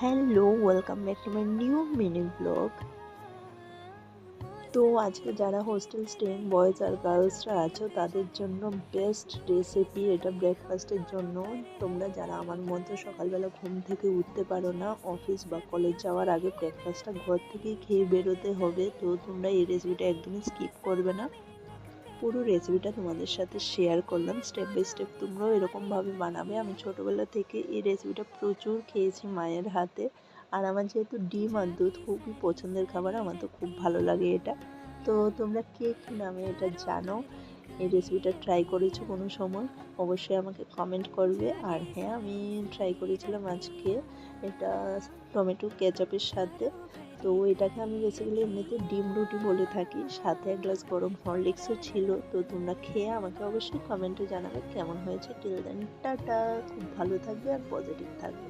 Hello, welcome back to my new mini blog. তো আজকে যারা হোস্টেল স্টেইং বয়েজ আর গার্লসরা আছো তাদের জন্য বেস্ট রেসিপি এটা ব্রেকফাস্টের জন্য। তোমরা যারা আমার মতো সকালবেলা ঘুম থেকে উঠতে পারো না, অফিস বা কলেজ যাওয়ার আগে ব্রেকফাস্টটা ঘর থেকেই খেয়ে বেরোতে হবে, তো তোমরা এই রেসিপিটা একদমই স্কিপ করবে না। পুরো রেসিপিটা তোমাদের সাথে শেয়ার করলাম স্টেপ বাই স্টেপ, তোমরাও এরকমভাবে বানাবে। আমি ছোটোবেলা থেকে এই রেসিপিটা প্রচুর খেয়েছি মায়ের হাতে। আর আমার যেহেতু ডিম আর দুধ খুবই পছন্দের খাবার, আমার তো খুব ভালো লাগে এটা। তো তোমরা কে কী নামে এটা জানো, এই রেসিপিটা ট্রাই করেছো কোনো সময়, অবশ্যই আমাকে কমেন্ট করবে। আর হ্যাঁ, আমি ট্রাই করেছিলাম আজকে এটা টমেটো কেচাপের সাথে। তো এটাকে আমি বেসিক্যালি এমনিতে ডিম রুটি বলে থাকি, সাথে এক গ্লাস গরম হরলিক্সও ছিল। তো তোমরা খেয়ে আমাকে অবশ্যই কমেন্টে জানাবে কেমন হয়েছে। টিল দেন টাটা, খুব ভালো থাকবে আর পজিটিভ থাকবে।